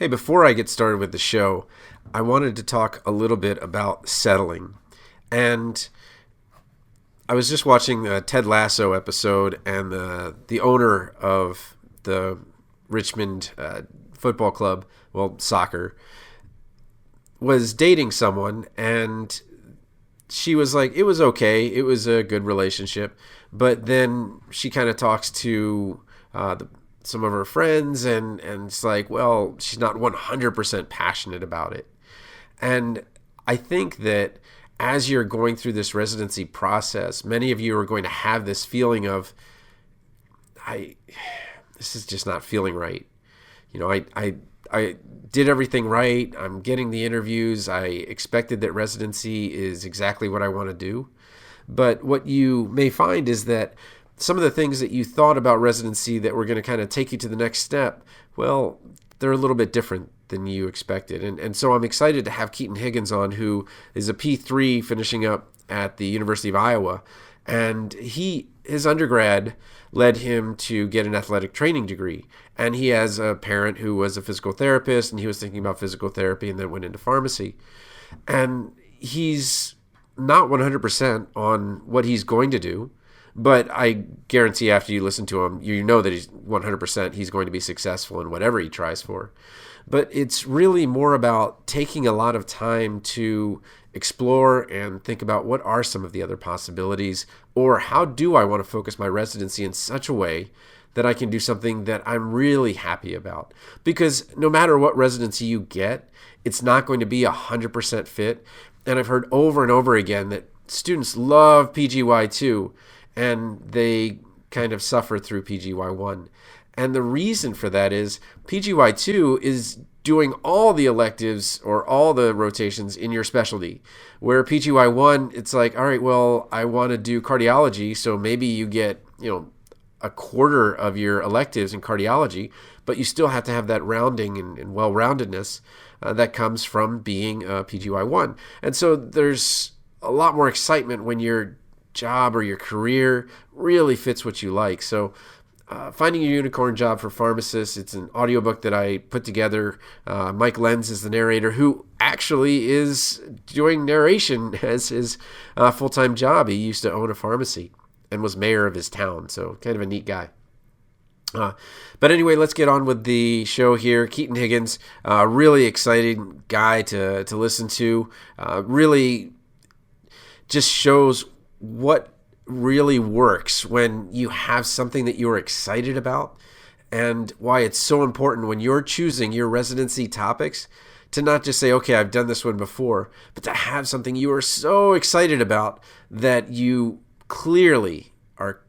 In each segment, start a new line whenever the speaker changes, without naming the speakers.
Hey, before I get started with the show, I wanted to talk a little bit about settling. And I was just watching a Ted Lasso episode, and the owner of the Richmond football club, well, soccer, was dating someone, and she was like, it was okay, it was a good relationship, but then she kind of talks to some of her friends, and it's like, well, she's not 100% passionate about it. And I think that as you're going through this residency process, many of you are going to have this feeling of, I this is just not feeling right. I did everything right. I'm getting the interviews. I expected that residency is exactly what I want to do. But what you may find is that some of the things that you thought about residency that were going to kind of take you to the next step, well, they're a little bit different than you expected. And so I'm excited to have Keaton Higgins on, who is a P3 finishing up at the University of Iowa. And his undergrad led him to get an athletic training degree. And he has a parent who was a physical therapist, and he was thinking about physical therapy and then went into pharmacy. And he's not 100% on what he's going to do, but I guarantee after you listen to him, you know that he's 100% he's going to be successful in whatever he tries for. But it's really more about taking a lot of time to explore and think about what are some of the other possibilities, or how do I want to focus my residency in such a way that I can do something that I'm really happy about. Because no matter what residency you get, it's not going to be 100% fit. And I've heard over and over again that students love PGY2 and they kind of suffer through PGY1. And the reason for that is PGY2 is doing all the electives or all the rotations in your specialty, where PGY1, it's like, all right, well, I want to do cardiology, so maybe you get, a quarter of your electives in cardiology, but you still have to have that rounding and well-roundedness that comes from being a PGY1. And so there's a lot more excitement when your job or your career really fits what you like. So Finding a Unicorn Job for Pharmacists, it's an audiobook that I put together. Mike Lenz is the narrator, who actually is doing narration as his full-time job. He used to own a pharmacy and was mayor of his town, so kind of a neat guy. But anyway, let's get on with the show here. Keaton Higgins, really exciting guy to listen to. Really just shows what really works when you have something that you're excited about, and why it's so important when you're choosing your residency topics to not just say, okay, I've done this one before, but to have something you are so excited about that you clearly are,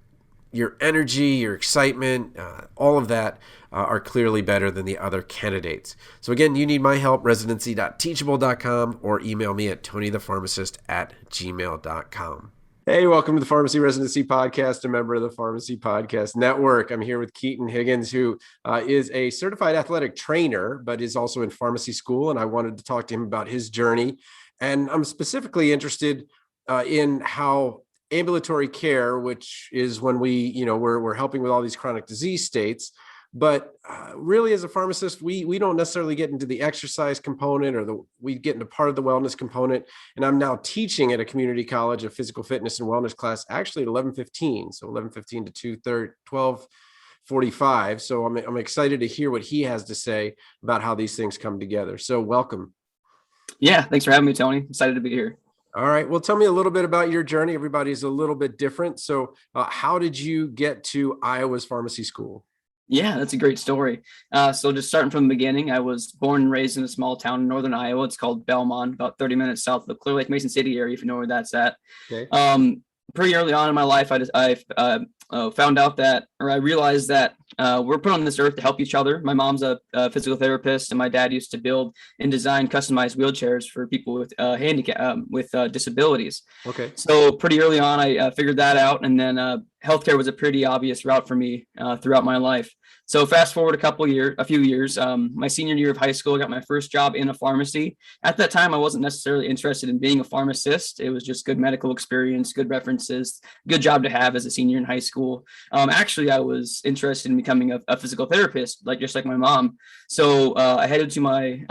your energy, your excitement, all of that are clearly better than the other candidates. So again, you need my help, residency.teachable.com, or email me at tonythepharmacist@gmail.com. Hey, welcome to the Pharmacy Residency Podcast, a member of the Pharmacy Podcast Network. I'm here with Keaton Higgins, who is a certified athletic trainer, but is also in pharmacy school. And I wanted to talk to him about his journey. And I'm specifically interested in how ambulatory care, which is when we're helping with all these chronic disease states. But really, as a pharmacist, we don't necessarily get into the exercise component, or we get into part of the wellness component. And I'm now teaching at a community college, a physical fitness and wellness class, actually at 11:15, so 11:15 to 12:45. So I'm excited to hear what he has to say about how these things come together. So welcome.
Yeah, thanks for having me, Tony. Excited to be here.
All right. Well, tell me a little bit about your journey. Everybody's a little bit different. So how did you get to Iowa's pharmacy school?
Yeah, that's a great story. So just starting from the beginning, I was born and raised in a small town in northern Iowa. It's called Belmont, about 30 minutes south of the Clear Lake Mason City area, if you know where that's at.
Okay.
Pretty early on in my life, I found out that, or I realized that we're put on this earth to help each other. My mom's a physical therapist, and my dad used to build and design customized wheelchairs for people with disabilities.
Okay.
So pretty early on, I figured that out, and then healthcare was a pretty obvious route for me throughout my life. So fast forward a few years, my senior year of high school, I got my first job in a pharmacy. At that time, I wasn't necessarily interested in being a pharmacist. It was just good medical experience, good references, good job to have as a senior in high school. Actually, I was interested in becoming a physical therapist, just like my mom. So I headed to my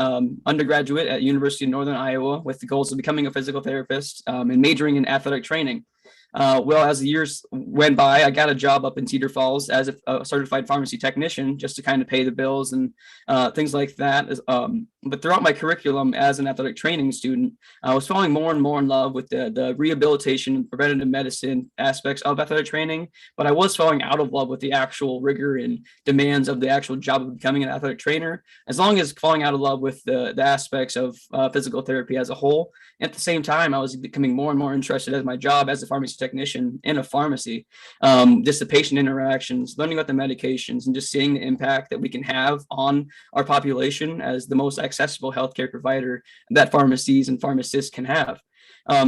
undergraduate at University of Northern Iowa with the goals of becoming a physical therapist and majoring in athletic training. Well, as the years went by, I got a job up in Cedar Falls as a certified pharmacy technician just to kind of pay the bills and things like that. But throughout my curriculum as an athletic training student, I was falling more and more in love with the rehabilitation and preventative medicine aspects of athletic training. But I was falling out of love with the actual rigor and demands of the actual job of becoming an athletic trainer, as long as falling out of love with the aspects of physical therapy as a whole. At the same time, I was becoming more and more interested as my job as a pharmacy technician in a pharmacy, just the patient interactions, learning about the medications, and just seeing the impact that we can have on our population as the most accessible healthcare provider that pharmacies and pharmacists can have.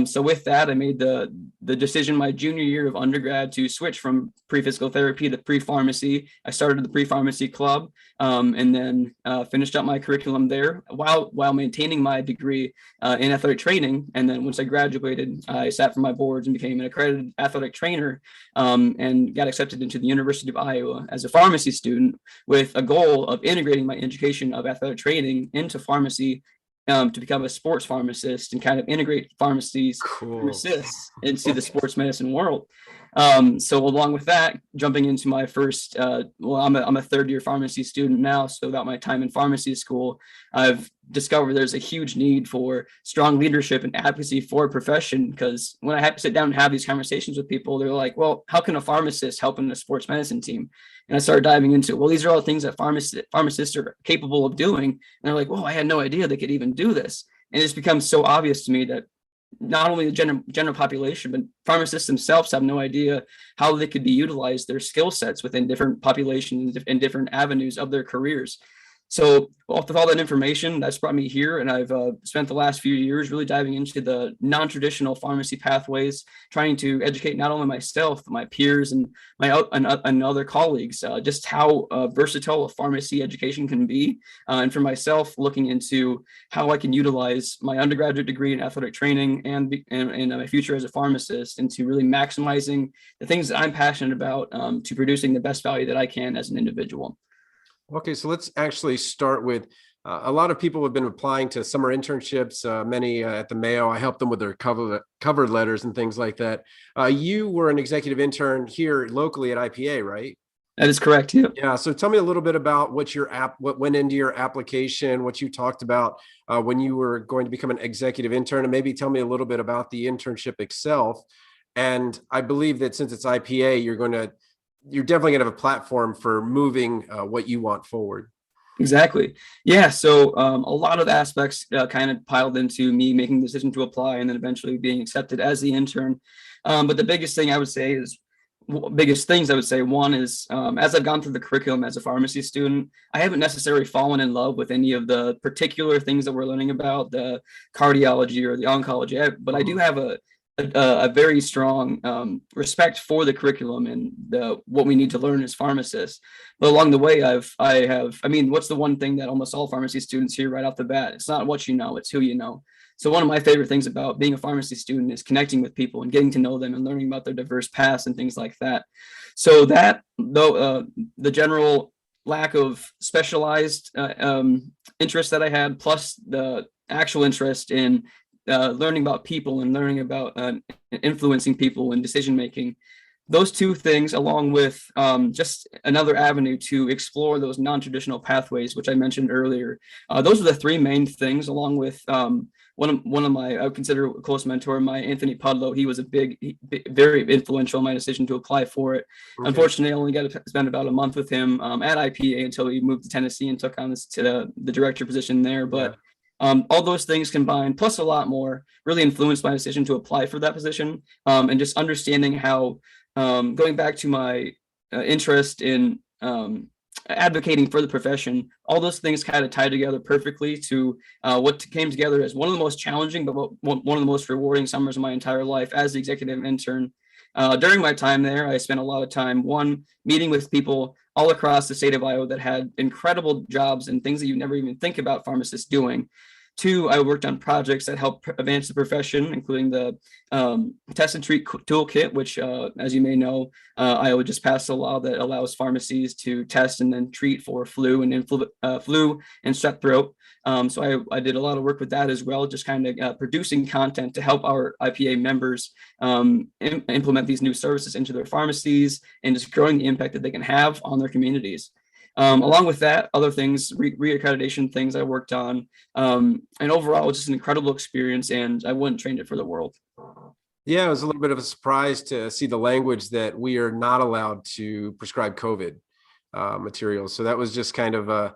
So with that, I made the decision my junior year of undergrad to switch from pre-physical therapy to pre-pharmacy. I started the pre-pharmacy club and then finished up my curriculum there while maintaining my degree in athletic training. And then once I graduated, I sat for my boards and became an accredited athletic trainer and got accepted into the University of Iowa as a pharmacy student with a goal of integrating my education of athletic training into pharmacy to become a sports pharmacist and kind of integrate pharmacists into the sports medicine world. So along with that, jumping into my first, I'm a third year pharmacy student now. So throughout my time in pharmacy school, I've discovered there's a huge need for strong leadership and advocacy for a profession. Because when I have to sit down and have these conversations with people, they're like, well, how can a pharmacist help in a sports medicine team? And I started diving into, well, these are all things that pharmacists are capable of doing. And they're like, well, I had no idea they could even do this. And it's become so obvious to me that not only the general population, but pharmacists themselves have no idea how they could be utilized their skill sets within different populations and different avenues of their careers. So with all that information, that's brought me here, and I've spent the last few years really diving into the non-traditional pharmacy pathways, trying to educate not only myself, but my peers and and other colleagues, just how versatile a pharmacy education can be. And for myself, looking into how I can utilize my undergraduate degree in athletic training and my future as a pharmacist into really maximizing the things that I'm passionate about to producing the best value that I can as an individual.
Okay, so let's actually start with a lot of people have been applying to summer internships, many at the Mayo. I helped them with their cover letters and things like that. You were an executive intern here locally at IPA, right?
That is correct. Yeah.
Yeah. So tell me a little bit about what went into your application, what you talked about when you were going to become an executive intern, and maybe tell me a little bit about the internship itself. And I believe that since it's IPA, you're definitely going to have a platform for moving what you want forward.
Exactly. Yeah. So a lot of aspects kind of piled into me making the decision to apply and then eventually being accepted as the intern. But the biggest things I would say, one is as I've gone through the curriculum as a pharmacy student, I haven't necessarily fallen in love with any of the particular things that we're learning about, the cardiology or the oncology, but I do have a very strong respect for the curriculum and what we need to learn as pharmacists. But along the way, what's the one thing that almost all pharmacy students hear right off the bat? It's not what you know, it's who you know. So one of my favorite things about being a pharmacy student is connecting with people and getting to know them and learning about their diverse paths and things like that. So that, though, the general lack of specialized interest that I had, plus the actual interest in learning about people and learning about influencing people and decision making. Those two things, along with just another avenue to explore those non-traditional pathways, which I mentioned earlier. Those are the three main things, along with one of my, I would consider a close mentor, my Anthony Pudlow. He was very influential in my decision to apply for it. Okay. Unfortunately, I only got to spend about a month with him at IPA until he moved to Tennessee and took on the director position there. But all those things combined, plus a lot more, really influenced my decision to apply for that position, and just understanding how, going back to my interest in advocating for the profession, all those things kind of tied together perfectly to what came together as one of the most challenging, but one of the most rewarding summers of my entire life as the executive intern. During my time there, I spent a lot of time, meeting with people all across the state of Iowa that had incredible jobs and things that you never even think about pharmacists doing. Two, I worked on projects that help advance the profession, including the Test and Treat Toolkit, which, as you may know, Iowa just passed a law that allows pharmacies to test and then treat for flu and flu and strep throat. So I did a lot of work with that as well, just kind of producing content to help our IPA members implement these new services into their pharmacies and just growing the impact that they can have on their communities. Along with that, other things, reaccreditation things I worked on, and overall, it was just an incredible experience, and I wouldn't trade it for the world.
Yeah, it was a little bit of a surprise to see the language that we are not allowed to prescribe COVID materials. So that was just kind of a,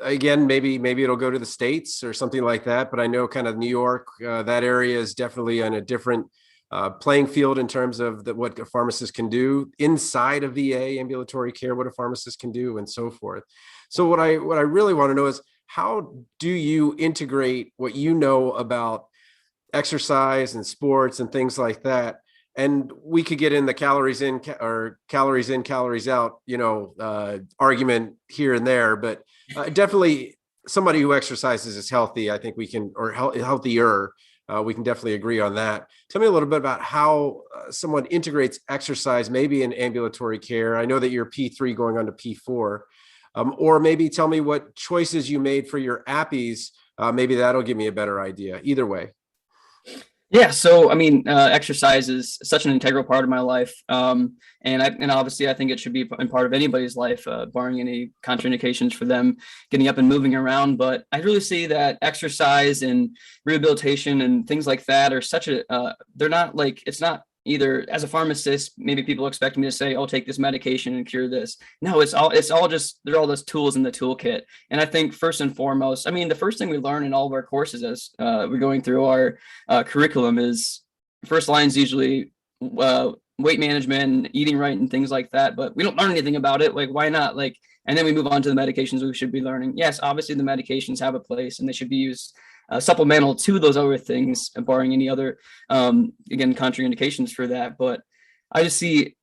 again, maybe it'll go to the States or something like that. But I know kind of New York, that area is definitely on a different playing field in terms of what a pharmacist can do inside of VA ambulatory care, what a pharmacist can do, and so forth. So what I really want to know is, how do you integrate what you know about exercise and sports and things like that? And we could get in the calories in or calories in, calories out, argument here and there, but definitely somebody who exercises is healthy. I think we can, or healthier. We can definitely agree on that. Tell me a little bit about how someone integrates exercise, maybe in ambulatory care. I know that you're P3 going on to P4, or maybe tell me what choices you made for your appies. Maybe that'll give me a better idea. Either way.
Yeah, so I mean, exercise is such an integral part of my life, and obviously I think it should be a part of anybody's life, barring any contraindications for them getting up and moving around. But I really see that exercise and rehabilitation and things like that are such a they're not like, it's not either, as a pharmacist, maybe people expect me to say, "Oh, take this medication and cure this." No, it's all just, they're all those tools in the toolkit. And I think first and foremost, I mean, the first thing we learn in all of our courses as we're going through our curriculum is, first line's usually weight management and eating right and things like that. But we don't learn anything about it. Like, why not? Like, and then we move on to the medications we should be learning. Yes, obviously the medications have a place and they should be used supplemental to those other things, barring any other, again, contraindications for that. But I just see,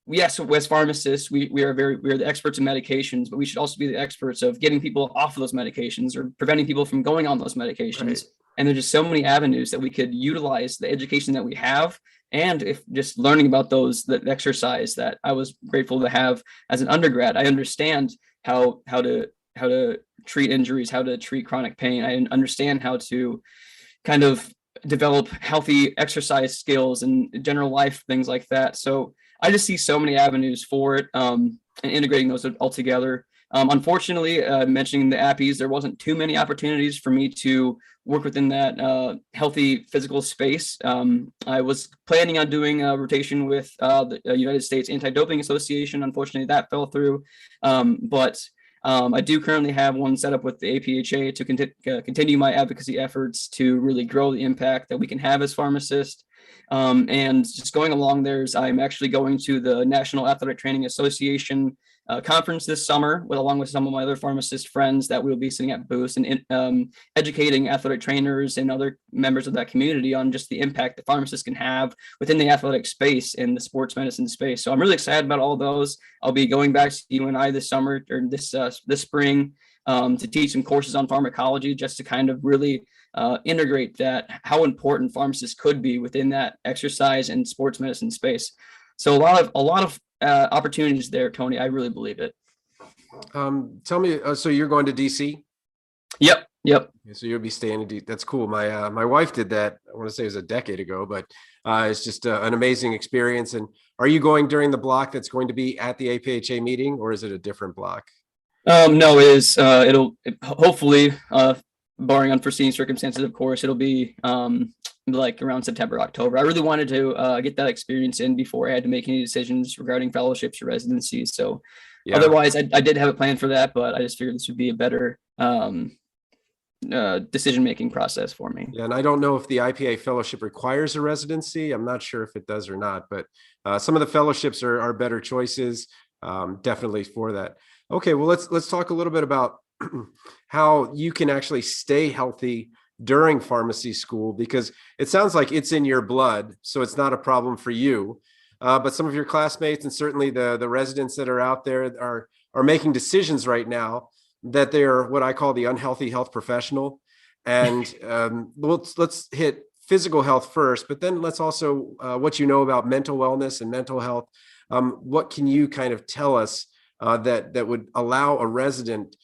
yes, as pharmacists, we are the experts in medications, but we should also be the experts of getting people off of those medications or preventing people from going on those medications. Right. And there's just so many avenues that we could utilize the education that we have. And if just learning about the exercise that I was grateful to have as an undergrad, I understand how to treat injuries, how to treat chronic pain. I understand how to kind of develop healthy exercise skills and general life, things like that. So I just see so many avenues for it, and integrating those all together. Unfortunately, mentioning the appies, there wasn't too many opportunities for me to work within that healthy physical space. I was planning on doing a rotation with the United States Anti-Doping Association. Unfortunately, that fell through. But I do currently have one set up with the APHA to continue my advocacy efforts to really grow the impact that we can have as pharmacists. And just going along I'm actually going to the National Athletic Training Association conference this summer, along with some of my other pharmacist friends, that we'll be sitting at booths and educating athletic trainers and other members of that community on just the impact that pharmacists can have within the athletic space and the sports medicine space. So I'm really excited about all those. I'll be going back to UNI this summer, or this spring, to teach some courses on pharmacology, just to kind of really integrate that, how important pharmacists could be within that exercise and sports medicine space. So a lot of opportunities there, Tony. I really believe it.
Tell me, so you're going to DC?
Yep.
So you'll be staying in DC. That's cool. My wife did that. I want to say it was a decade ago, but it's just an amazing experience. And are you going during the block that's going to be at the APHA meeting, or is it a different block?
No, it is. It'll hopefully, barring unforeseen circumstances, of course, it'll be like around September, October. I really wanted to get that experience in before I had to make any decisions regarding fellowships or residencies. So yeah. Otherwise, I did have a plan for that, but I just figured this would be a better decision-making process for me.
Yeah, and I don't know if the IPA fellowship requires a residency. I'm not sure if it does or not, but some of the fellowships are better choices, definitely for that. Okay, well, let's talk a little bit about how you can actually stay healthy during pharmacy school, because it sounds like it's in your blood, so it's not a problem for you. but some of your classmates and certainly the residents that are out there are making decisions right now that they are what I call the unhealthy health professional. And let's hit physical health first, but then let's also what you know about mental wellness and mental health. What can you kind of tell us that would allow a resident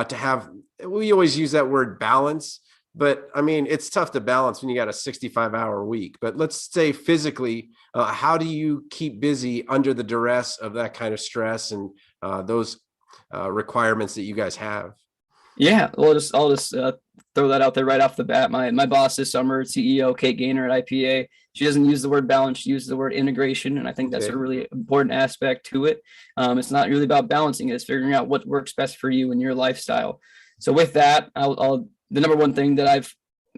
to have? We always use that word balance, but I mean it's tough to balance when you got a 65-hour week. But let's say physically, how do you keep busy under the duress of that kind of stress and those requirements that you guys have?
Yeah, well, I'll just throw that out there right off the bat. My boss this summer, CEO Kate Gaynor at IPA, she doesn't use the word balance; she uses the word integration, and I think that's
Okay.
a really important aspect to it. It's not really about balancing; it's figuring out what works best for you and your lifestyle. So with that, the number one thing that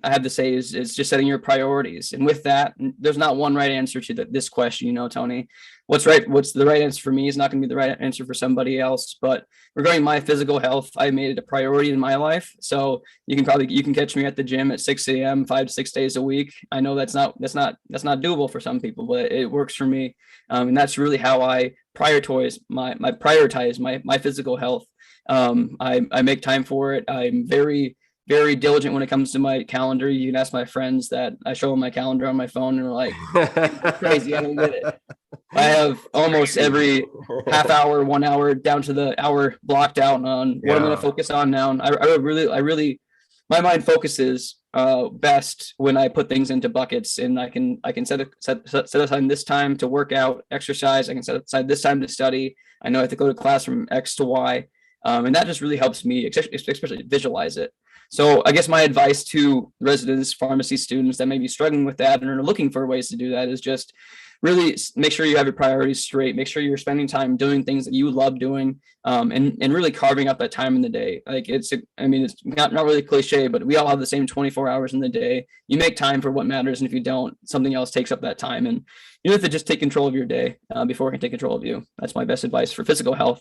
I have to say is just setting your priorities. And with that, there's not one right answer to this question, Tony. What's the right answer for me is not going to be the right answer for somebody else. But regarding my physical health, I made it a priority in my life. So you can catch me at the gym at 6 a.m. 5 to 6 days a week. I know that's not doable for some people, but it works for me. And that's really how I prioritize my physical health. I make time for it. I'm very diligent when it comes to my calendar. You can ask my friends that I show them my calendar on my phone and they're like, crazy, I don't get it. I have almost every half hour, 1 hour down to the hour blocked out on what I'm going to focus on now. And I really, my mind focuses best when I put things into buckets, and I can set aside this time to work out, exercise. I can set aside this time to study. I know I have to go to class from X to Y. And that just really helps me, especially visualize it. So I guess my advice to residents, pharmacy students that may be struggling with that and are looking for ways to do that is just really make sure you have your priorities straight. Make sure you're spending time doing things that you love doing, and really carving up that time in the day. Like it's not really cliche, but we all have the same 24 hours in the day. You make time for what matters, and if you don't, something else takes up that time. And you have to just take control of your day before it can take control of you. That's my best advice for physical health.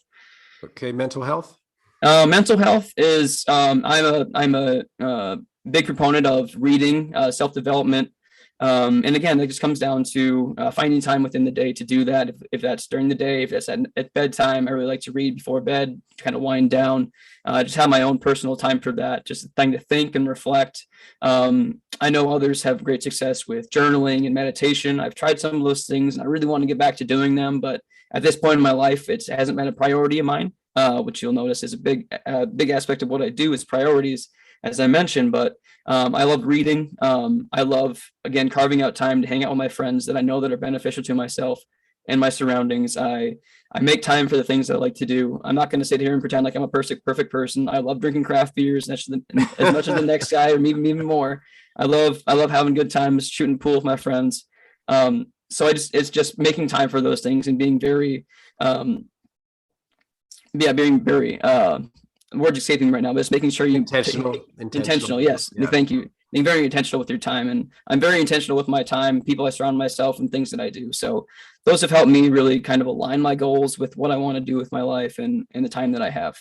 Okay, mental health.
Mental health is I'm a big proponent of reading, self-development. And again, it just comes down to finding time within the day to do that. If that's during the day, if that's at bedtime, I really like to read before bed, kind of wind down, just have my own personal time for that, just a thing to think and reflect. I know others have great success with journaling and meditation. I've tried some of those things and I really want to get back to doing them. But at this point in my life, it hasn't been a priority of mine. Which you'll notice is a big aspect of what I do is priorities, as I mentioned. But I love reading. I love, again, carving out time to hang out with my friends that I know that are beneficial to myself and my surroundings. I make time for the things I like to do. I'm not going to sit here and pretend like I'm a perfect person. I love drinking craft beers as much as the next guy, or maybe even more. I love having good times, shooting pool with my friends. So it's just making time for those things and being very being very word escaping right now, but it's making sure you intentional. Yes. Yeah. Thank you. Being very intentional with your time. And I'm very intentional with my time, people I surround myself, and things that I do. So those have helped me really kind of align my goals with what I want to do with my life and the time that I have.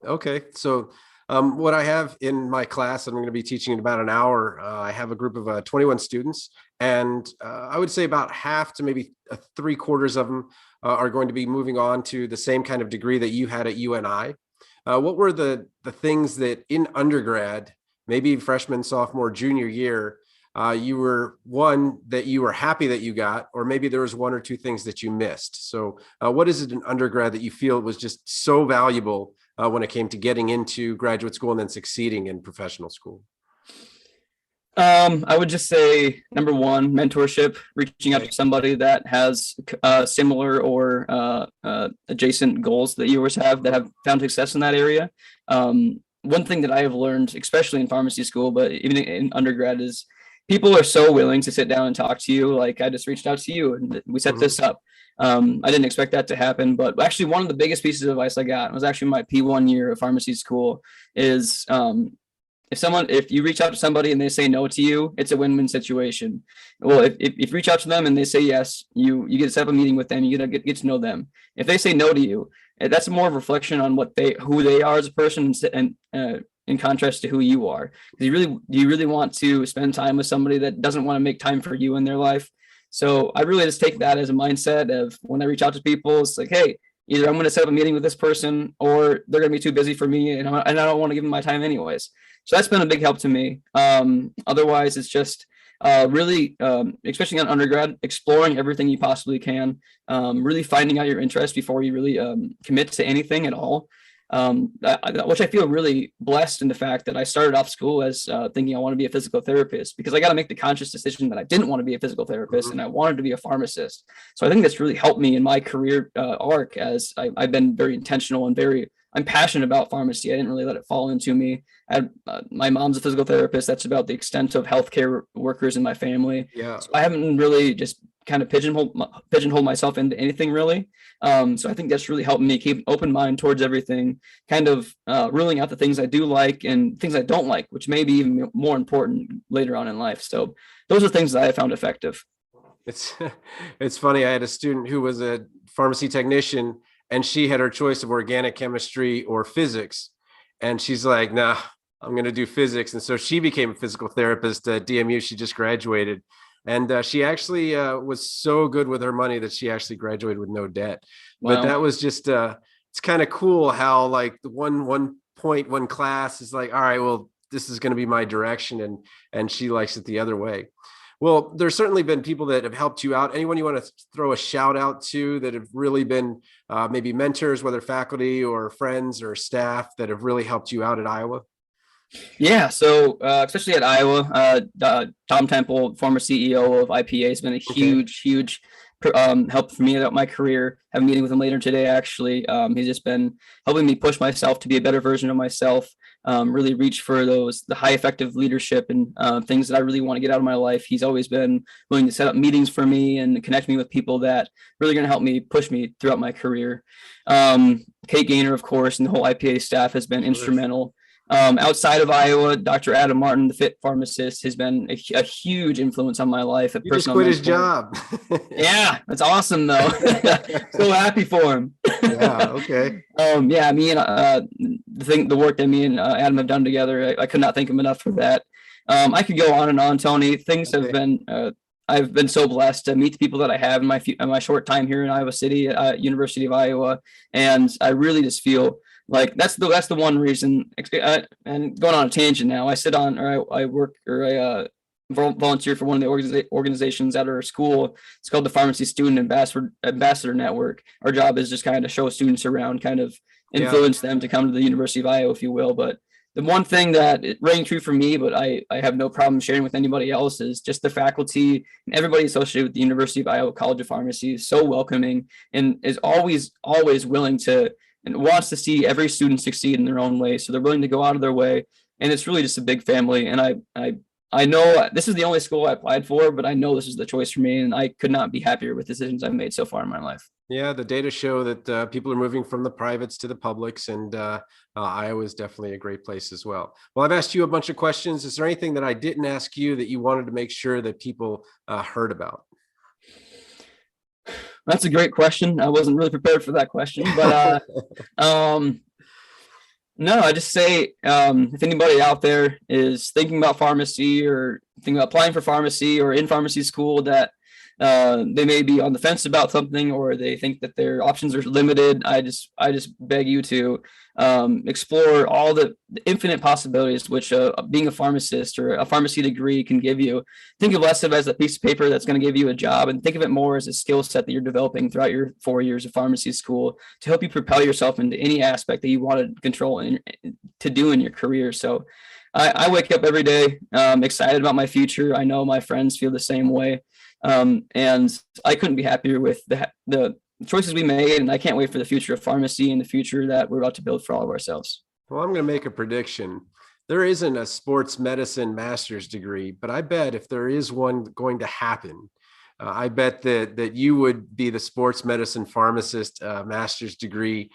Okay. So what I have in my class, I'm going to be teaching in about an hour. I have a group of 21 students, and I would say about half to maybe 3/4 of them are going to be moving on to the same kind of degree that you had at UNI. What were the things that in undergrad, maybe freshman, sophomore, junior year, you were happy that you got, or maybe there was one or two things that you missed? So what is it in undergrad that you feel was just so valuable when it came to getting into graduate school and then succeeding in professional school?
I would just say, number one, mentorship, reaching out to somebody that has similar or adjacent goals that you always have, that have found success in that area. One thing that I have learned, especially in pharmacy school, but even in undergrad, is people are so willing to sit down and talk to you. Like I just reached out to you and we set this up. I didn't expect that to happen, but actually one of the biggest pieces of advice I got was actually my P1 year of pharmacy school is, if you reach out to somebody and they say no to you, it's a win-win situation. Well, if you reach out to them and they say yes, you get to set up a meeting with them, you get to know them. If they say no to you, that's more of a reflection on who they are as a person, and in contrast to who you are. Do you really want to spend time with somebody that doesn't want to make time for you in their life? So I really just take that as a mindset of when I reach out to people, it's like, hey, either I'm going to set up a meeting with this person or they're going to be too busy for me, and I don't want to give them my time anyways. So that's been a big help to me. Otherwise, it's just really, especially on undergrad, exploring everything you possibly can, really finding out your interest before you really commit to anything at all. Which I feel really blessed in the fact that I started off school as thinking I want to be a physical therapist, because I got to make the conscious decision that I didn't want to be a physical therapist and I wanted to be a pharmacist. So I think that's really helped me in my career arc, as I've been very intentional and I'm passionate about pharmacy. I didn't really let it fall into me. My mom's a physical therapist. That's about the extent of healthcare workers in my family.
Yeah.
So I haven't really just kind of pigeonhole myself into anything really. So I think that's really helped me keep an open mind towards everything, kind of ruling out the things I do like and things I don't like, which may be even more important later on in life. So those are things that I found effective.
It's funny. I had a student who was a pharmacy technician, and she had her choice of organic chemistry or physics. And she's like, nah, I'm going to do physics. And so she became a physical therapist at DMU. She just graduated. And she actually was so good with her money that she actually graduated with no debt. Wow. But that was just, it's kind of cool how like the one class is like, all right, well, this is going to be my direction. And she likes it the other way. Well, there's certainly been people that have helped you out. Anyone you want to throw a shout out to that have really been maybe mentors, whether faculty or friends or staff, that have really helped you out at Iowa?
Yeah, so especially at Iowa, Tom Temple, former CEO of IPA, has been a huge help for me throughout my career. I have a meeting with him later today, actually. He's just been helping me push myself to be a better version of myself, really reach for the high effective leadership and things that I really want to get out of my life. He's always been willing to set up meetings for me and connect me with people that really going to help me push me throughout my career. Kate Gaynor, of course, and the whole IPA staff has been instrumental. Outside of Iowa, Dr. Adam Martin, the fit pharmacist, has been a huge influence on my life.
He just quit his job.
Yeah, that's awesome though. So happy for him.
Yeah. Okay.
Yeah, me and the work that me and Adam have done together, I could not thank him enough for that. I could go on and on, Tony. Things have been. I've been so blessed to meet the people that I have in my short time here in Iowa City, University of Iowa, and I really just feel like that's the one reason. And going on a tangent now, I work or I volunteer for one of the organizations at our school. It's called the Pharmacy Student Ambassador Network. Our job is just kind of show students around, kind of influence them to come to the University of Iowa, if you will. But the one thing that it rang true for me, but I have no problem sharing with anybody else, is just the faculty and everybody associated with the University of Iowa College of Pharmacy is so welcoming and is always willing to and wants to see every student succeed in their own way. So they're willing to go out of their way. And it's really just a big family. And I know this is the only school I applied for, but I know this is the choice for me. And I could not be happier with decisions I've made so far in my life.
Yeah, the data show that people are moving from the privates to the publics, and Iowa is definitely a great place as well. Well, I've asked you a bunch of questions. Is there anything that I didn't ask you that you wanted to make sure that people heard about?
That's a great question. I wasn't really prepared for that question, but no, I just say if anybody out there is thinking about pharmacy or thinking about applying for pharmacy or in pharmacy school, that they may be on the fence about something, or they think that their options are limited, I just beg you to explore all the infinite possibilities which being a pharmacist or a pharmacy degree can give you. Think of less of it as a piece of paper that's going to give you a job, and think of it more as a skill set that you're developing throughout your 4 years of pharmacy school to help you propel yourself into any aspect that you want to control and to do in your career. So I wake up every day excited about my future. I know my friends feel the same way. And I couldn't be happier with the choices we made, and I can't wait for the future of pharmacy and the future that we're about to build for all of ourselves.
Well, I'm going to make a prediction. There isn't a sports medicine master's degree, but I bet if there is one going to happen, I bet that you would be the sports medicine pharmacist master's degree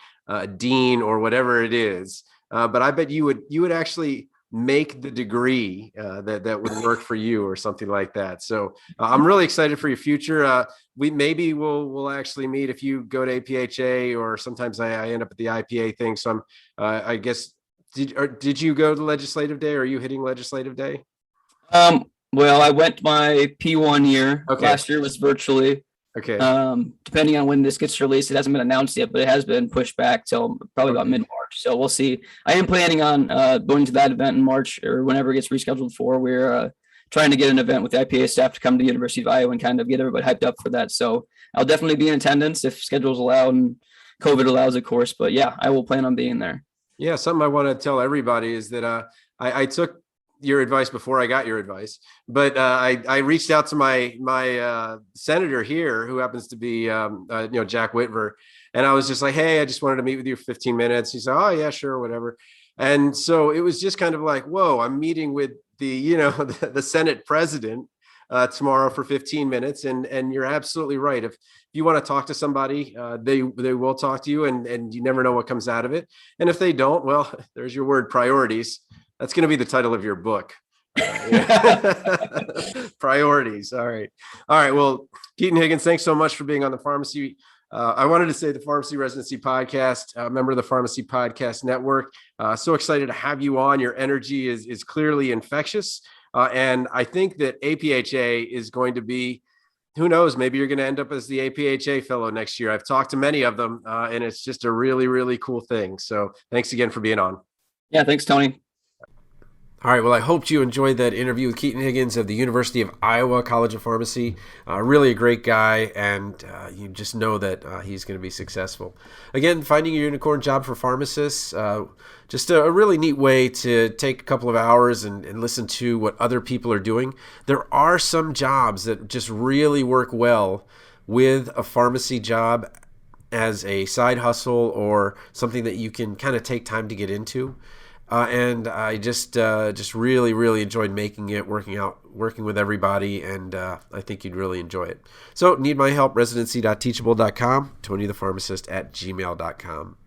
dean or whatever it is. But I bet you would actually make the degree that would work for you or something like that. So I'm really excited for your future. We'll actually meet if you go to APHA, or sometimes I end up at the IPA thing. So I guess, did you go to legislative day, or are you hitting legislative day?
Well, I went my P1 year.
Okay.
Last year was virtually.
Okay.
Depending on when this gets released, it hasn't been announced yet, but it has been pushed back till probably about mid-March. So we'll see. I am planning on going to that event in March or whenever it gets rescheduled for. We're trying to get an event with the IPA staff to come to the University of Iowa and kind of get everybody hyped up for that. So I'll definitely be in attendance if schedules allow and COVID allows, of course. But yeah, I will plan on being there.
Yeah, something I want to tell everybody is that I took your advice before I got your advice, but I reached out to my senator here, who happens to be Jack Whitver, and I was just like, hey, I just wanted to meet with you for 15 minutes. He said, oh yeah, sure, whatever. And so it was just kind of like, whoa, I'm meeting with the Senate president tomorrow for 15 minutes, and you're absolutely right. If you want to talk to somebody, they will talk to you, and you never know what comes out of it. And if they don't, well, there's your word, priorities. That's going to be the title of your book. Priorities. All right. Well, Keaton Higgins, thanks so much for being on the Pharmacy. I wanted to say the Pharmacy Residency Podcast, member of the Pharmacy Podcast Network. So excited to have you on. Your energy is clearly infectious. And I think that APHA is going to be, who knows, maybe you're going to end up as the APHA fellow next year. I've talked to many of them, and it's just a really, really cool thing. So thanks again for being on.
Yeah, thanks, Tony.
All right. Well, I hope you enjoyed that interview with Keaton Higgins of the University of Iowa College of Pharmacy. Really a great guy, and you just know that he's going to be successful. Again, finding a unicorn job for pharmacists, just a really neat way to take a couple of hours and listen to what other people are doing. There are some jobs that just really work well with a pharmacy job as a side hustle or something that you can kind of take time to get into. And I just really, really enjoyed making it, working with everybody, and I think you'd really enjoy it. So, need my help, residency.teachable.com, TonyThePharmacist@gmail.com.